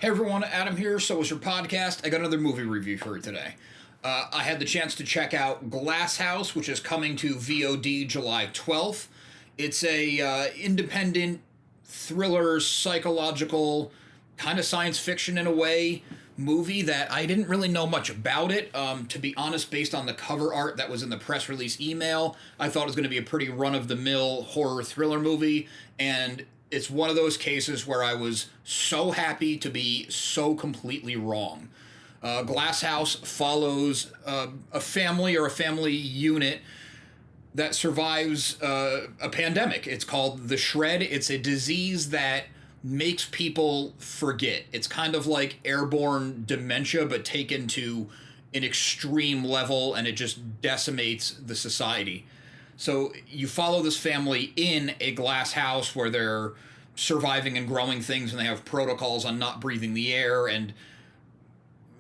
Hey everyone, Adam here. So was your podcast? I got another movie review for you today. I had the chance to check out Glasshouse, which is coming to VOD July 12th. It's a independent thriller, psychological, kind of science fiction in a way movie that I didn't really know much about it. To be honest, based on the cover art that was in the press release email, I thought it was going to be a pretty run-of-the-mill horror thriller movie, and it's one of those cases where I was so happy to be so completely wrong. Glasshouse follows a family or a family unit that survives a pandemic. It's called the Shred. It's a disease that makes people forget. It's kind of like airborne dementia, but taken to an extreme level, and it just decimates the society. So you follow this family in a glass house where they're surviving and growing things, and they have protocols on not breathing the air, and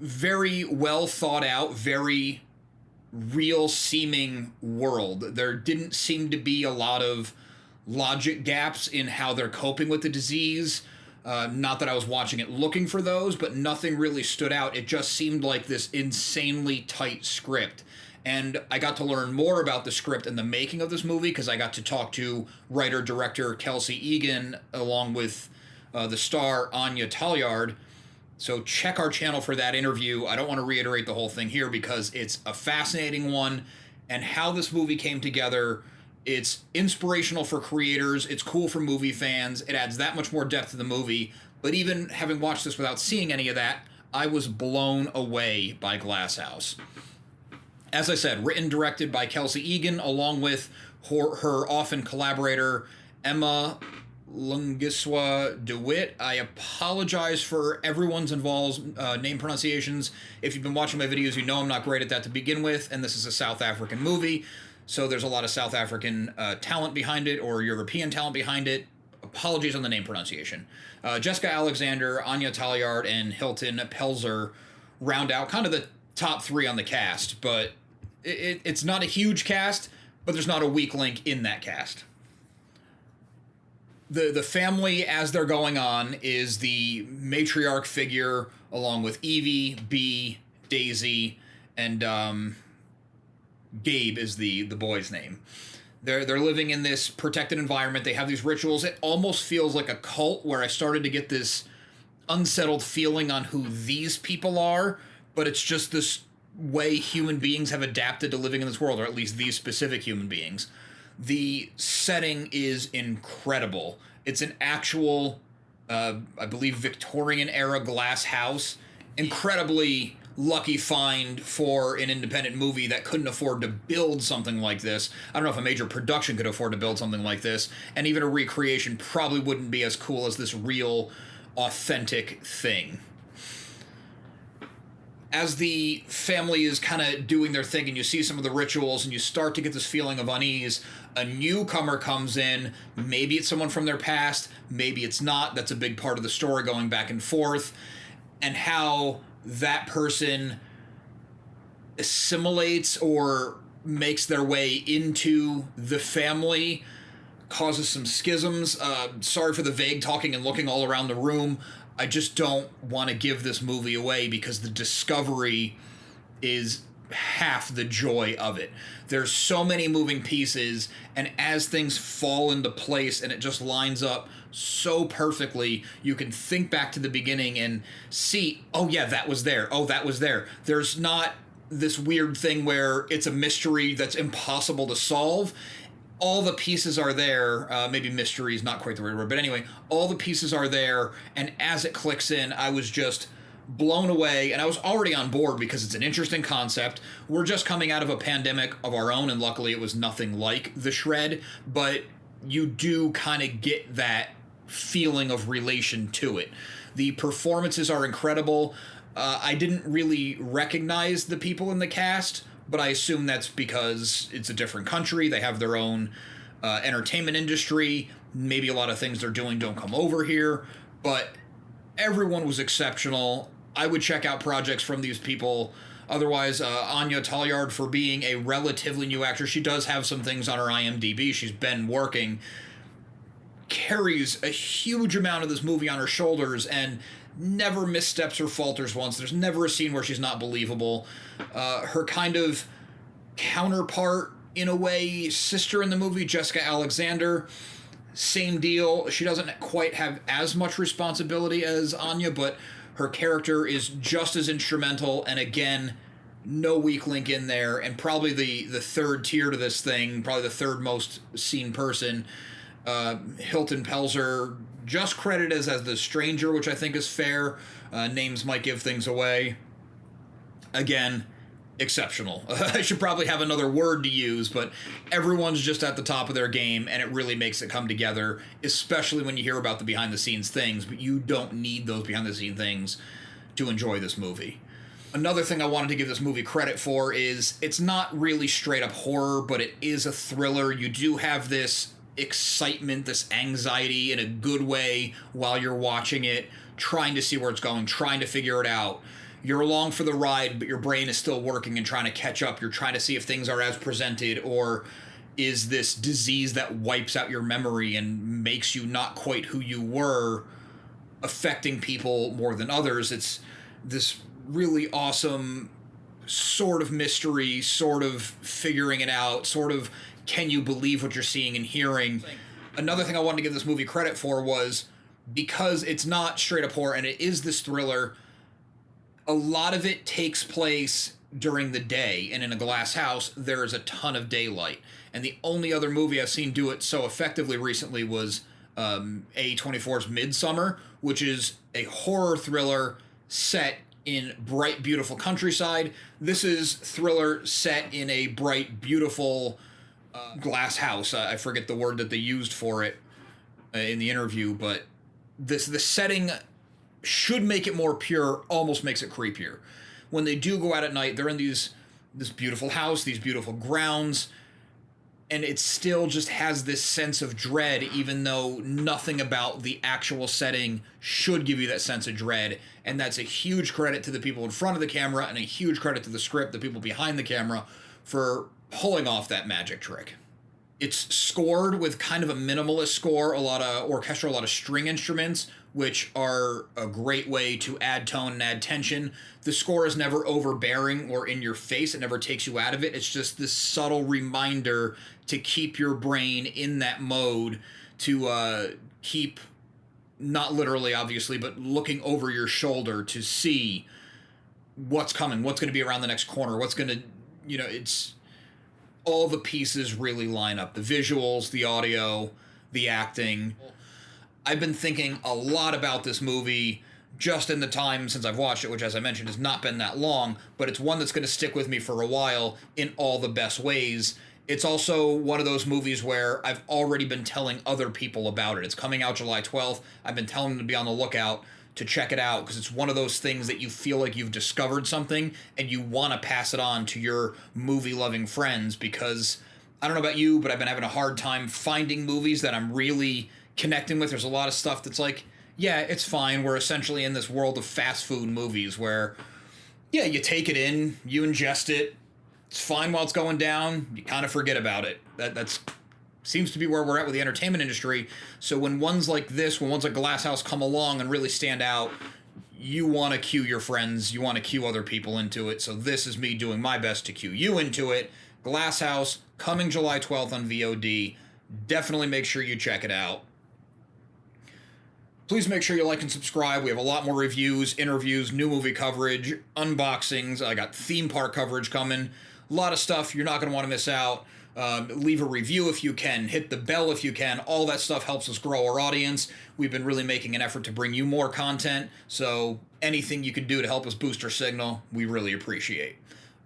very well thought out, very real seeming world. There didn't seem to be a lot of logic gaps in how they're coping with the disease. Not that I was watching it looking for those, but nothing really stood out. It just seemed like this insanely tight script. And I got to learn more about the script and the making of this movie because I got to talk to writer-director Kelsey Egan along with the star Anja Taljaard. So check our channel for that interview. I don't want to reiterate the whole thing here because it's a fascinating one, and how this movie came together, it's inspirational for creators, it's cool for movie fans, it adds that much more depth to the movie. But even having watched this without seeing any of that, I was blown away by Glasshouse. As I said, written, directed by Kelsey Egan, along with her often collaborator, Emma Lungiswa DeWitt. I apologize for everyone's involved name pronunciations. If you've been watching my videos, you know I'm not great at that to begin with, and this is a South African movie, so there's a lot of South African talent behind it, or European talent behind it. Apologies on the name pronunciation. Jessica Alexander, Anja Taljaard, and Helton Pelser round out kind of the top three on the cast, but it's not a huge cast, but there's not a weak link in that cast. The family, as they're going on, is the matriarch figure, along with Evie, Bee, Daisy, and Gabe is the boy's name. They're living in this protected environment. They have these rituals. It almost feels like a cult, where I started to get this unsettled feeling on who these people are, but it's just this way human beings have adapted to living in this world, or at least these specific human beings. The setting is incredible. It's an actual, I believe, Victorian-era glass house. Incredibly lucky find for an independent movie that couldn't afford to build something like this. I don't know if a major production could afford to build something like this, and even a recreation probably wouldn't be as cool as this real, authentic thing. As the family is kind of doing their thing and you see some of the rituals and you start to get this feeling of unease, a newcomer comes in. Maybe it's someone from their past, maybe it's not. That's a big part of the story, going back and forth, and how that person assimilates or makes their way into the family, causes some schisms. Sorry for the vague talking and looking all around the room. I just don't want to give this movie away because the discovery is half the joy of it. There's so many moving pieces, and as things fall into place and it just lines up so perfectly, you can think back to the beginning and see, oh yeah, that was there. Oh, that was there. There's not this weird thing where it's a mystery that's impossible to solve. All the pieces are there. Maybe mystery is not quite the right word, but anyway, all the pieces are there, and as it clicks in, I was just blown away, and I was already on board because it's an interesting concept. We're just coming out of a pandemic of our own, and luckily it was nothing like The Shred, but you do kind of get that feeling of relation to it. The performances are incredible. I didn't really recognize the people in the cast, but I assume that's because it's a different country. They have their own entertainment industry. Maybe a lot of things they're doing don't come over here, but everyone was exceptional. I would check out projects from these people. Otherwise, Anja Taljaard, for being a relatively new actress, she does have some things on her IMDb. She's been working. Carries a huge amount of this movie on her shoulders, and never missteps or falters once. There's never a scene where she's not believable. Her kind of counterpart, in a way, sister in the movie, Jessica Alexander, same deal. She doesn't quite have as much responsibility as Anja, but her character is just as instrumental, and again, no weak link in there, and probably the third tier to this thing, probably the third most seen person, Helton Pelser, just credited as the stranger, which I think is fair. Names might give things away. Again, exceptional. I should probably have another word to use, but everyone's just at the top of their game, and it really makes it come together, especially when you hear about the behind-the-scenes things, but you don't need those behind-the-scenes things to enjoy this movie. Another thing I wanted to give this movie credit for is it's not really straight-up horror, but it is a thriller. You do have this excitement, this anxiety in a good way while you're watching it, trying to see where it's going, trying to figure it out. You're along for the ride, but your brain is still working and trying to catch up. You're trying to see if things are as presented, or is this disease that wipes out your memory and makes you not quite who you were affecting people more than others. It's this really awesome sort of mystery, sort of figuring it out, sort of can you believe what you're seeing and hearing. Another thing I wanted to give this movie credit for was because it's not straight up horror and it is this thriller, a lot of it takes place during the day, and in a glass house there is a ton of daylight. And the only other movie I've seen do it so effectively recently was A24's Midsummer, which is a horror thriller set in bright, beautiful countryside. This is thriller set in a bright, beautiful glass house. I forget the word that they used for it in the interview, but the setting should make it more pure, almost makes it creepier. When they do go out at night, they're in this beautiful house, these beautiful grounds, and it still just has this sense of dread, even though nothing about the actual setting should give you that sense of dread. And that's a huge credit to the people in front of the camera and a huge credit to the script, the people behind the camera, for pulling off that magic trick. It's scored with kind of a minimalist score, a lot of orchestra, a lot of string instruments, which are a great way to add tone and add tension. The score is never overbearing or in your face. It never takes you out of it. It's just this subtle reminder to keep your brain in that mode, to keep, not literally obviously, but looking over your shoulder to see what's coming, what's going to be around the next corner, what's going to, it's all the pieces really line up. The visuals, the audio, the acting. I've been thinking a lot about this movie just in the time since I've watched it, which, as I mentioned, has not been that long, but it's one that's going to stick with me for a while in all the best ways. It's also one of those movies where I've already been telling other people about it. It's coming out July 12th. I've been telling them to be on the lookout to check it out, because it's one of those things that you feel like you've discovered something and you want to pass it on to your movie-loving friends, because I don't know about you, but I've been having a hard time finding movies that I'm really connecting with. There's a lot of stuff that's like, yeah, it's fine. We're essentially in this world of fast food movies where, yeah, you take it in, you ingest it, it's fine while it's going down, you kind of forget about it. That's seems to be where we're at with the entertainment industry. So when ones like this, when ones like Glasshouse come along and really stand out, you want to cue your friends, you want to cue other people into it. So this is me doing my best to cue you into it. Glasshouse, coming July 12th on VOD. Definitely make sure you check it out. Please make sure you like and subscribe. We have a lot more reviews, interviews, new movie coverage, unboxings. I got theme park coverage coming. A lot of stuff you're not going to want to miss out. Leave a review if you can. Hit the bell if you can. All that stuff helps us grow our audience. We've been really making an effort to bring you more content. So anything you can do to help us boost our signal, we really appreciate.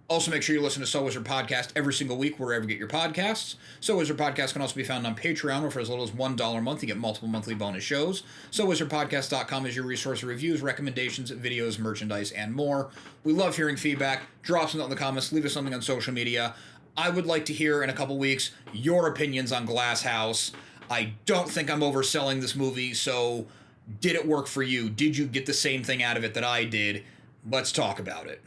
Also, make sure you listen to So Wizard Podcast every single week wherever you get your podcasts. So Wizard Podcast can also be found on Patreon, where for as little as $1 a month, you get multiple monthly bonus shows. SoWizardPodcast.com is your resource for reviews, recommendations, videos, merchandise, and more. We love hearing feedback. Drop something in the comments. Leave us something on social media. I would like to hear in a couple weeks your opinions on Glasshouse. I don't think I'm overselling this movie, so did it work for you? Did you get the same thing out of it that I did? Let's talk about it.